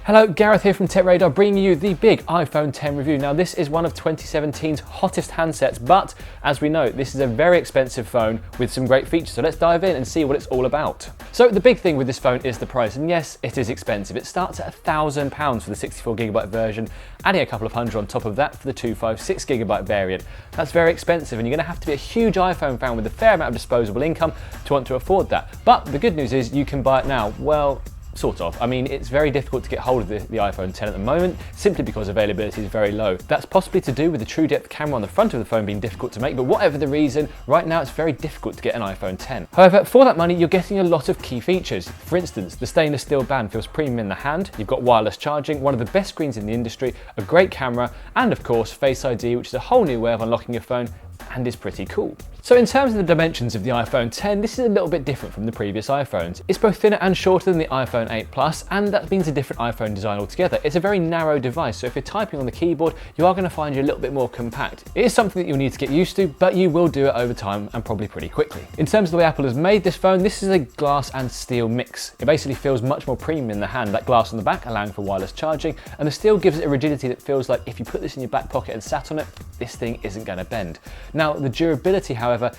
Hello, Gareth here from Tech Radar, bringing you the big iPhone 10 review. Now this is one of 2017's hottest handsets, but as we know, this is a very expensive phone with some great features. So let's dive in and see what it's all about. So the big thing with this phone is the price, and yes, it is expensive. It starts at £1,000 for the 64GB version, adding a couple of hundred on top of that for the 256GB variant. That's very expensive, and you're going to have to be a huge iPhone fan with a fair amount of disposable income to want to afford that. But the good news is you can buy it now. Well, sort of. I mean, it's very difficult to get hold of the iPhone 10 at the moment, simply because availability is very low. That's possibly to do with the true depth camera on the front of the phone being difficult to make, but whatever the reason, right now it's very difficult to get an iPhone 10. However, for that money, you're getting a lot of key features. For instance, the stainless steel band feels premium in the hand, you've got wireless charging, one of the best screens in the industry, a great camera, and of course, Face ID, which is a whole new way of unlocking your phone and is pretty cool. So in terms of the dimensions of the iPhone 10, this is a little bit different from the previous iPhones. It's both thinner and shorter than the iPhone 8 Plus, and that means a different iPhone design altogether. It's a very narrow device, so if you're typing on the keyboard, you are going to find you a little bit more compact. It is something that you'll need to get used to, but you will do it over time and probably pretty quickly. In terms of the way Apple has made this phone, this is a glass and steel mix. It basically feels much more premium in the hand, that glass on the back allowing for wireless charging, and the steel gives it a rigidity that feels like if you put this in your back pocket and sat on it, this thing isn't going to bend. Now, the durability, however,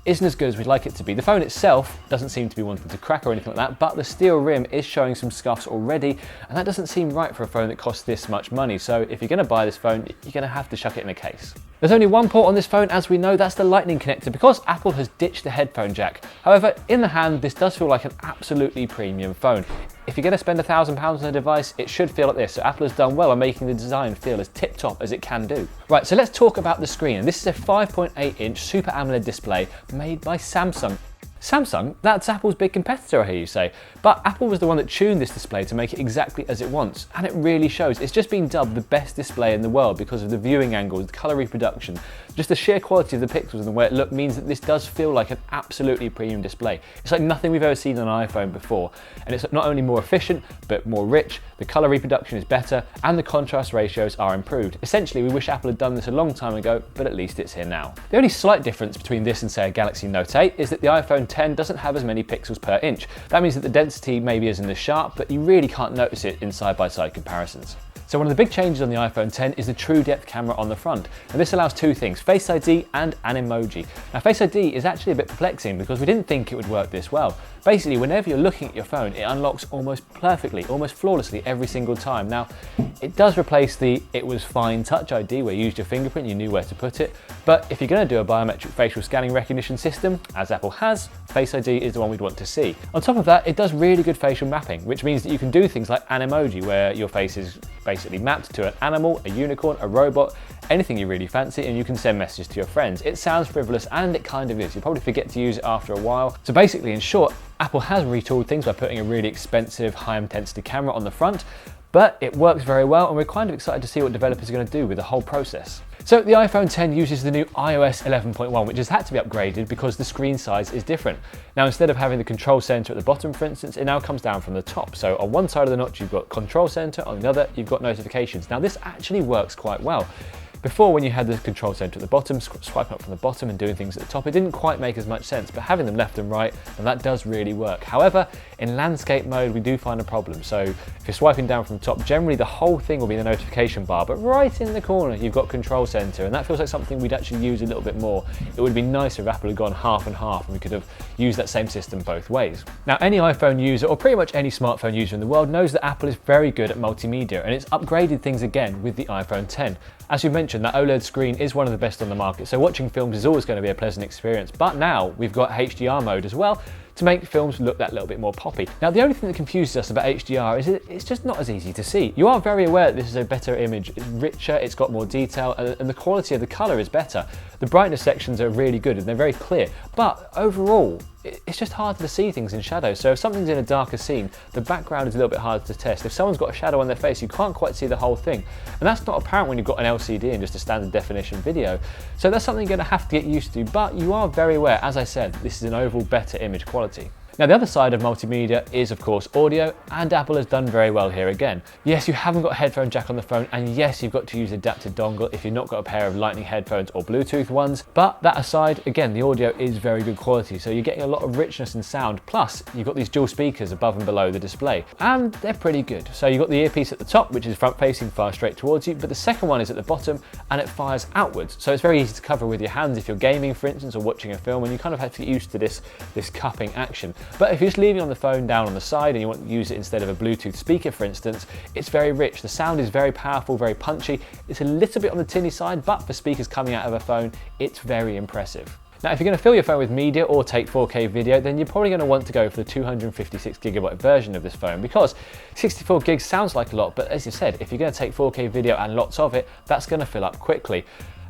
isn't as good as we'd like it to be. The phone itself doesn't seem to be wanting to crack or anything like that, but the steel rim is showing some scuffs already, and that doesn't seem right for a phone that costs this much money. So if you're going to buy this phone, you're going to have to chuck it in a case. There's only one port on this phone, as we know, that's the Lightning connector, because Apple has ditched the headphone jack. However, in the hand, this does feel like an absolutely premium phone. If you're going to spend £1,000 on a device, it should feel like this. So Apple has done well on making the design feel as tip-top as it can do. Right, so let's talk about the screen. And this is a 5.8-inch Super AMOLED display made by Samsung. Samsung? That's Apple's big competitor, I hear you say. But Apple was the one that tuned this display to make it exactly as it wants, and it really shows. It's just been dubbed the best display in the world because of the viewing angles, the colour reproduction, just the sheer quality of the pixels and the way it looks means that this does feel like an absolutely premium display. It's like nothing we've ever seen on an iPhone before, and it's not only more efficient, but more rich, the colour reproduction is better, and the contrast ratios are improved. Essentially, we wish Apple had done this a long time ago, but at least it's here now. The only slight difference between this and, say, a Galaxy Note 8 is that the iPhone 10 doesn't have as many pixels per inch. That means that the density maybe isn't as sharp, but you really can't notice it in side-by-side comparisons. So one of the big changes on the iPhone 10 is the true depth camera on the front. And this allows two things, Face ID and an emoji. Now Face ID is actually a bit perplexing because we didn't think it would work this well. Basically, whenever you're looking at your phone, it unlocks almost perfectly, almost flawlessly every single time. Now, it does replace the "it was fine" Touch ID where you used your fingerprint, you knew where to put it. But if you're going to do a biometric facial scanning recognition system, as Apple has, Face ID is the one we'd want to see. On top of that, it does really good facial mapping, which means that you can do things like an emoji where your face is basically mapped to an animal, a unicorn, a robot, anything you really fancy, and you can send messages to your friends. It sounds frivolous, and it kind of is. You'll probably forget to use it after a while. So basically, in short, Apple has retooled things by putting a really expensive, high-intensity camera on the front, but it works very well, and we're kind of excited to see what developers are going to do with the whole process. So the iPhone 10 uses the new iOS 11.1, which has had to be upgraded because the screen size is different. Now, instead of having the control center at the bottom, for instance, it now comes down from the top. So on one side of the notch, you've got control center, on the other, you've got notifications. Now, this actually works quite well. Before, when you had the control center at the bottom, swiping up from the bottom and doing things at the top, it didn't quite make as much sense, but having them left and right, and that does really work. However, in landscape mode, we do find a problem. So if you're swiping down from the top, generally the whole thing will be the notification bar, but right in the corner, you've got control center, and that feels like something we'd actually use a little bit more. It would be nicer if Apple had gone half and half, and we could have used that same system both ways. Now, any iPhone user, or pretty much any smartphone user in the world, knows that Apple is very good at multimedia, and it's upgraded things again with the iPhone 10. As you mentioned, that OLED screen is one of the best on the market, so watching films is always going to be a pleasant experience. But now we've got HDR mode as well to make films look that little bit more poppy. Now, the only thing that confuses us about HDR is it's just not as easy to see. You are very aware that this is a better image. It's richer, it's got more detail, and the quality of the color is better. The brightness sections are really good and they're very clear, but overall, it's just harder to see things in shadow. So if something's in a darker scene, the background is a little bit harder to test. If someone's got a shadow on their face, you can't quite see the whole thing. And that's not apparent when you've got an LCD and just a standard definition video. So that's something you're going to have to get used to, but you are very aware, as I said, this is an overall better image quality. Now the other side of multimedia is of course audio, and Apple has done very well here again. Yes, you haven't got a headphone jack on the phone, and yes, you've got to use adapted dongle if you've not got a pair of lightning headphones or Bluetooth ones, but that aside, again, the audio is very good quality, so you're getting a lot of richness in sound, plus you've got these dual speakers above and below the display, and they're pretty good. So you've got the earpiece at the top, which is front facing, far straight towards you, but the second one is at the bottom and it fires outwards, so it's very easy to cover with your hands if you're gaming, for instance, or watching a film, and you kind of have to get used to this cupping action. But if you're just leaving on the phone down on the side and you want to use it instead of a Bluetooth speaker, for instance, it's very rich. The sound is very powerful, very punchy. It's a little bit on the tinny side, but for speakers coming out of a phone, it's very impressive. Now, if you're going to fill your phone with media or take 4K video, then you're probably going to want to go for the 256GB version of this phone, because 64 gigs sounds like a lot, but as you said, if you're going to take 4K video and lots of it, that's going to fill up quickly.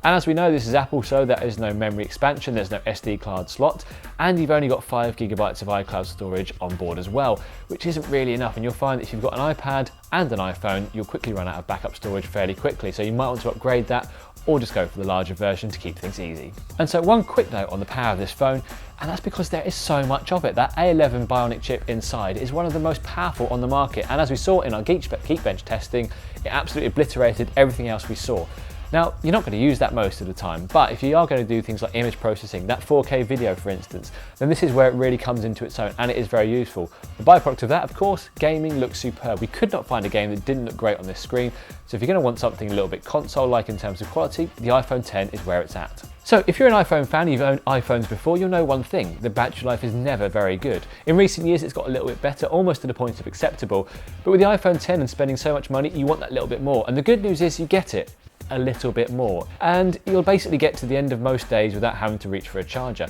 And as we know, this is Apple, so there is no memory expansion, there's no SD card slot, and you've only got 5GB of iCloud storage on board as well, which isn't really enough. And you'll find that if you've got an iPad and an iPhone, you'll quickly run out of backup storage fairly quickly. So you might want to upgrade that, or just go for the larger version to keep things easy. And so one quick note on the power of this phone, and that's because there is so much of it. That A11 Bionic chip inside is one of the most powerful on the market, and as we saw in our Geekbench testing, it absolutely obliterated everything else we saw. Now, you're not going to use that most of the time, but if you are going to do things like image processing, that 4K video for instance, then this is where it really comes into its own, and it is very useful. The byproduct of that, of course, gaming looks superb. We could not find a game that didn't look great on this screen, so if you're going to want something a little bit console-like in terms of quality, the iPhone X is where it's at. So if you're an iPhone fan, you've owned iPhones before, you'll know one thing: the battery life is never very good. In recent years, it's got a little bit better, almost to the point of acceptable, but with the iPhone X and spending so much money, you want that little bit more, and the good news is you get it. A little bit more, and you'll basically get to the end of most days without having to reach for a charger.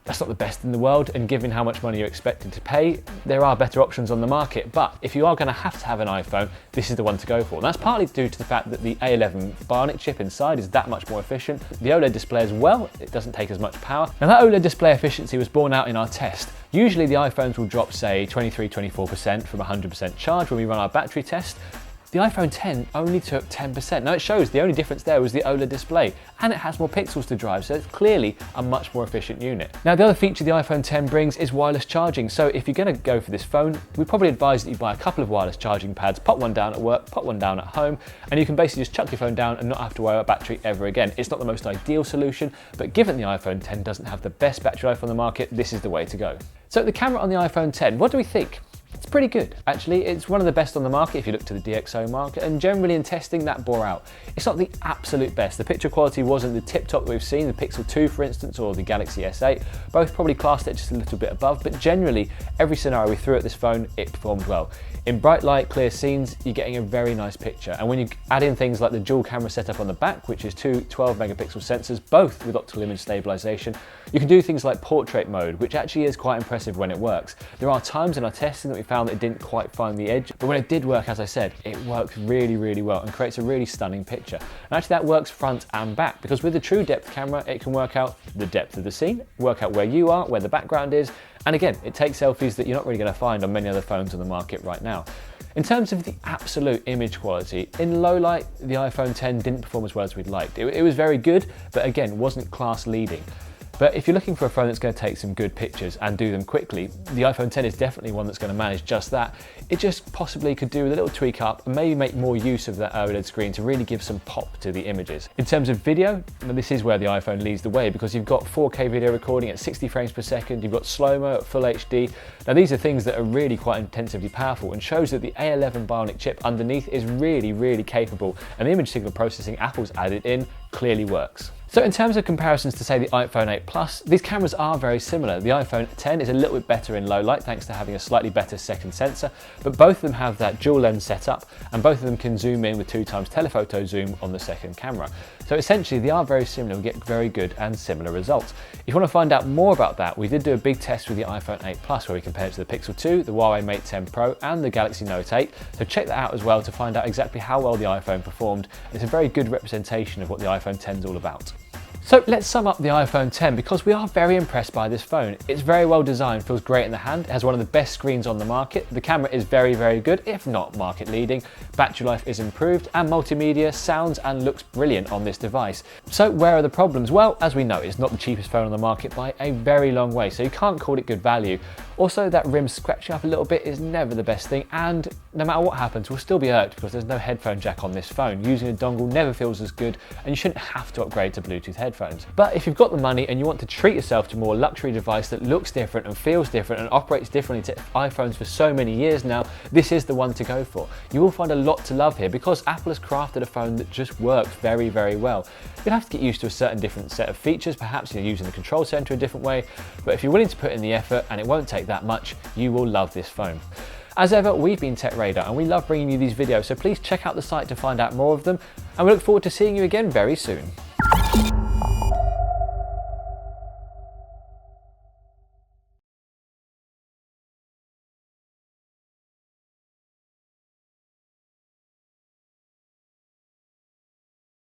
That's not the best in the world, and given how much money you're expected to pay, there are better options on the market, but if you are going to have an iPhone, this is the one to go for. And that's partly due to the fact that the A11 Bionic chip inside is that much more efficient. The OLED display as well, it doesn't take as much power. Now that OLED display efficiency was borne out in our test. Usually the iPhones will drop, say, 23-24% from 100% charge when we run our battery test. The iPhone X only took 10%. Now it shows the only difference there was the OLED display, and it has more pixels to drive, so it's clearly a much more efficient unit. Now the other feature the iPhone X brings is wireless charging, so if you're going to go for this phone, we probably advise that you buy a couple of wireless charging pads, pop one down at work, pop one down at home, and you can basically just chuck your phone down and not have to worry about battery ever again. It's not the most ideal solution, but given the iPhone X doesn't have the best battery life on the market, this is the way to go. So the camera on the iPhone X, what do we think? It's pretty good, actually. It's one of the best on the market if you look to the DxO market, and generally in testing that bore out. It's not the absolute best. The picture quality wasn't the tip-top we've seen, the Pixel 2 for instance, or the Galaxy S8. Both probably classed it just a little bit above, but generally every scenario we threw at this phone, it performed well. In bright light, clear scenes, you're getting a very nice picture. And when you add in things like the dual camera setup on the back, which is two 12-megapixel sensors, both with optical image stabilization, you can do things like portrait mode, which actually is quite impressive when it works. There are times in our testing that we found that it didn't quite find the edge, but when it did work, as I said, it works really, really well and creates a really stunning picture. And actually that works front and back, because with the true depth camera, it can work out the depth of the scene, work out where you are, where the background is, and again, it takes selfies that you're not really going to find on many other phones on the market right now. In terms of the absolute image quality, in low light, the iPhone X didn't perform as well as we'd liked. It was very good, but again, wasn't class leading. But if you're looking for a phone that's going to take some good pictures and do them quickly, the iPhone X is definitely one that's going to manage just that. It just possibly could do with a little tweak up and maybe make more use of that OLED screen to really give some pop to the images. In terms of video, this is where the iPhone leads the way, because you've got 4K video recording at 60 frames per second, you've got slow-mo at full HD. Now these are things that are really quite intensively powerful, and shows that the A11 Bionic chip underneath is really, really capable, and the image signal processing Apple's added in clearly works. So in terms of comparisons to say the iPhone 8 Plus, these cameras are very similar. The iPhone X is a little bit better in low light thanks to having a slightly better second sensor, but both of them have that dual lens setup, and both of them can zoom in with 2x telephoto zoom on the second camera. So essentially they are very similar, we get very good and similar results. If you want to find out more about that, we did do a big test with the iPhone 8 Plus where we compared it to the Pixel 2, the Huawei Mate 10 Pro and the Galaxy Note 8, so check that out as well to find out exactly how well the iPhone performed. It's a very good representation of what the iPhone X is all about. So let's sum up the iPhone 10 because we are very impressed by this phone. It's very well designed, feels great in the hand, it has one of the best screens on the market, the camera is very, very good, if not market leading, battery life is improved, and multimedia sounds and looks brilliant on this device. So where are the problems? Well, as we know, it's not the cheapest phone on the market by a very long way, so you can't call it good value. Also, that rim scratching up a little bit is never the best thing, and no matter what happens, we'll still be irked because there's no headphone jack on this phone. Using a dongle never feels as good, and you shouldn't have to upgrade to Bluetooth headphones. But if you've got the money and you want to treat yourself to a more luxury device that looks different and feels different and operates differently to iPhones for so many years now, this is the one to go for. You will find a lot to love here because Apple has crafted a phone that just works very, very well. You'll have to get used to a certain different set of features, perhaps you're using the control center a different way, but if you're willing to put in the effort, and it won't take that much, you will love this phone. As ever, we've been Tech Radar and we love bringing you these videos, so please check out the site to find out more of them, and we look forward to seeing you again very soon.